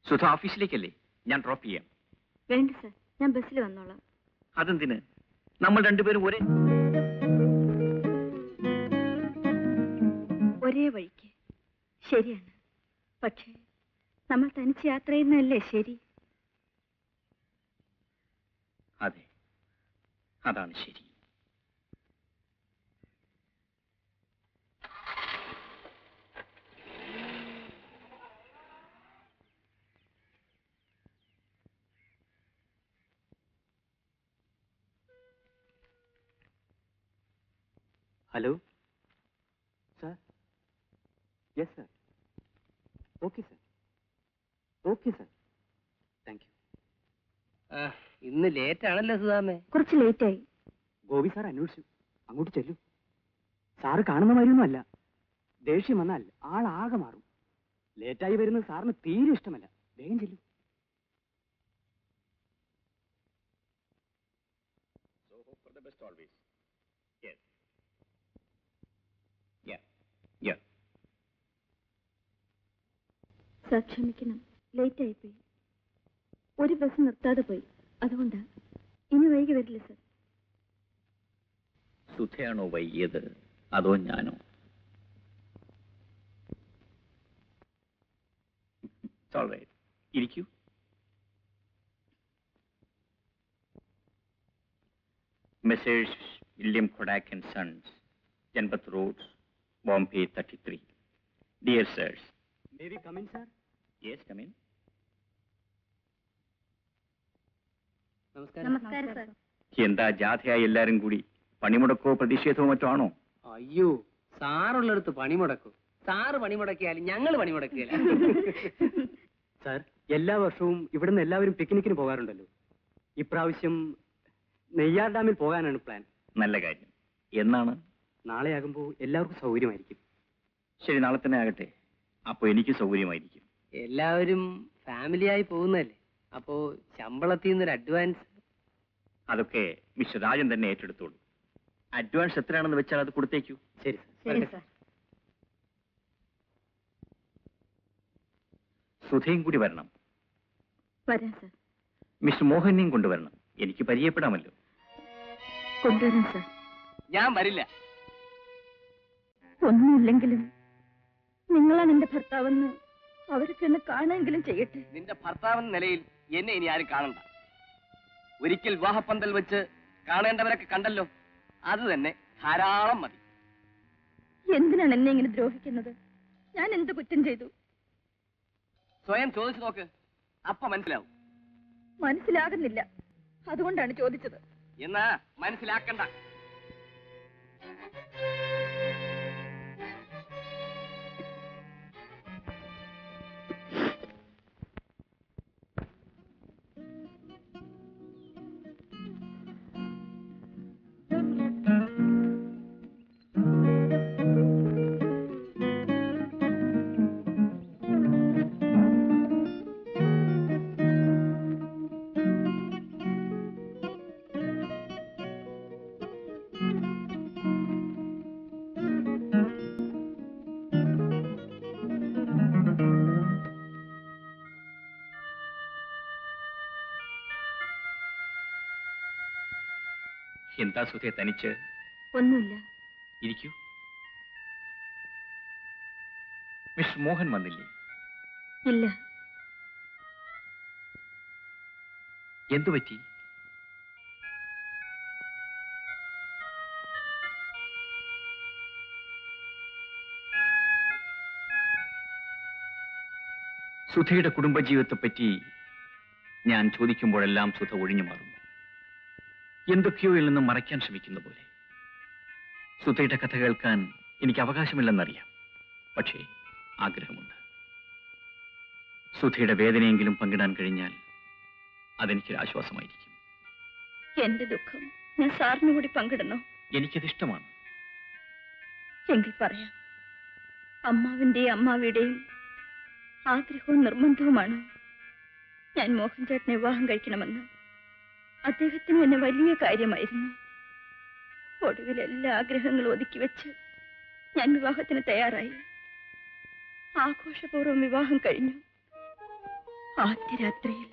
സുധ ഓഫീസിലേക്കല്ലേ? ഞാൻ ഡ്രോപ്പ് ചെയ്യാം. വേണ്ട സർ, ഞാൻ ബസ്സിൽ വന്നോളാം. അതെന്തിന്? നമ്മൾ രണ്ടുപേരും ഒരേ വഴിക്ക്. ശരിയാണ്, പക്ഷേ നമ്മൾ തനിച്ച് യാത്ര ചെയ്യുന്നതല്ലേ ശരി? അതെ, അതാണ് ശരി. Hello sir. Yes sir. Okay sir. Okay sir. Thank you. ഇന്ന് ലേറ്റ് ആണല്ലോ സുധാമേ? കുറച്ച് ലേറ്റായി. ഗോപി സാർ അന്വേഷിച്ചു. അങ്ങോട്ട് ചെല്ലു. സാറ് കാണുന്ന മാതിരിയൊന്നും അല്ല. ദേഷ്യം വന്നാൽ ആളാകെ മാറും. ലേറ്റായി വരുന്നത് സാറിന് തീരെ ഇഷ്ടമല്ല. വേഗം ചെല്ലു. സർ ക്ഷമിക്കണം, ലേറ്റ് ആയിപ്പോയി. ഒരു ബസ് നിർത്താതെ പോയി, അതുകൊണ്ടാ. ഇനി വൈകി വരില്ല സർ. സുധയാണോ വൈകിയത് അതോ ഞാനോ? ഇരിക്കൂ. Messrs William Kodak and sons, Janpath road, Bombay 33. Dear sirs. May we come in, sir? Yes, come in. നമസ്കാരം സർ. എന്താ ജാഥയായി എല്ലാരും കൂടി? പണിമുടക്കോ പ്രതിഷേധമോ മറ്റോ ആണോ? അയ്യോ, സാറുള്ളടുത്ത് പണിമുടക്കും. സാറ് പണിമുടക്കിയാലും ഞങ്ങൾ പണിമുടക്കില്ല. സാർ, എല്ലാ വർഷവും ഇവിടുന്ന് എല്ലാവരും പിക്നിക്കിന് പോകാറുണ്ടല്ലോ. ഇപ്രാവശ്യം നെയ്യാർ ഡാമിൽ പോകാനാണ് പ്ലാൻ. നല്ല കാര്യം. എന്നാണ്? നാളെയാകുമ്പോൾ എല്ലാവർക്കും സൗകര്യമായിരിക്കും. ശരി, നാളെ തന്നെ ആകട്ടെ. അപ്പൊ എനിക്ക് സൗകര്യമായിരിക്കും. എല്ലാവരും ഫാമിലിയായി പോകുന്നല്ലേ, അപ്പോ ശമ്പളത്തിൽ നിന്നൊരു അഡ്വാൻസ്. അതൊക്കെ മിസ്റ്റർ രാജൻ തന്നെ ഏറ്റെടുത്തോളൂ. അഡ്വാൻസ് എത്രയാണെന്ന് വെച്ചാൽ അത് കൊടുത്തേക്കൂ. ശരി ശരി സർ. സുധയും കൂടി വരണം. വരാം സർ. മിസ്റ്റർ മോഹനെയും കൊണ്ടുവരണം. എനിക്ക് പരിചയപ്പെടാമല്ലോ. കൊണ്ടുവരാം സർ. ഞാൻ വരില്ല. ഒന്നുമില്ലെങ്കിലും നിങ്ങളാണ് എന്റെ ഭർത്താവെന്ന് അവർക്ക് എന്നെ കാണുമെങ്കിലും ചെയ്യട്ടെ. നിന്റെ ഭർത്താവെന്ന നിലയിൽ എന്നെ ഇനി ആരും കാണണ്ട. ഒരിക്കൽ വിവാഹപ്പന്തൽ വെച്ച് കാണേണ്ടവരൊക്കെ കണ്ടല്ലോ, അത് തന്നെ ധാരാളം മതി. എന്തിനാണ് എന്നെ ഇങ്ങനെ ദ്രോഹിക്കുന്നത്? ഞാൻ എന്ത് കുറ്റം ചെയ്തു? സ്വയം ചോദിച്ചു നോക്ക്, അപ്പ മനസ്സിലാവും. മനസ്സിലാകുന്നില്ല, അതുകൊണ്ടാണ് ചോദിച്ചത്. എന്നാ മനസ്സിലാക്കണ്ട. എന്താ സുധയെ തനിച്ച്? ഒന്നുമില്ല. ഇരിക്കൂ. മിസ്റ്റർ മോഹൻ വന്നില്ലേ? ഇല്ല. എന്തു പറ്റി? സുധയുടെ കുടുംബജീവിതത്തെപ്പറ്റി ഞാൻ ചോദിക്കുമ്പോഴെല്ലാം സുധ ഒഴിഞ്ഞു മാറുന്നു. എന്തൊക്കെയോ ഇതിൽ നിന്നും മറയ്ക്കാൻ ശ്രമിക്കുന്ന പോലെ. സുധയുടെ കഥ കേൾക്കാൻ എനിക്ക് അവകാശമില്ലെന്നറിയാം, പക്ഷേ ആഗ്രഹമുണ്ട്. സുധയുടെ വേദനയെങ്കിലും പങ്കിടാൻ കഴിഞ്ഞാൽ അതെനിക്കൊരു ആശ്വാസമായിരിക്കും. എന്റെ ദുഃഖം ഞാൻ സാറിന് കൂടി പങ്കിടണോ? എനിക്കതിഷ്ടമാണ്. എങ്കിൽ പറയാം. അമ്മാവിന്റെയും അമ്മാവിയുടെയും ആഗ്രഹവും നിർബന്ധവുമാണ് ഞാൻ മോഹൻ ചേട്ടനെ വിവാഹം കഴിക്കണമെന്ന്. അദ്ദേഹത്തിന് എന്നെ വലിയ കാര്യമായിരുന്നു. ഒടുവിൽ എല്ലാ ആഗ്രഹങ്ങളും ഒതുക്കി വെച്ച് ഞാൻ വിവാഹത്തിന് തയ്യാറായി. ആഘോഷപൂർവ്വം വിവാഹം കഴിഞ്ഞു. ആദ്യ രാത്രിയിൽ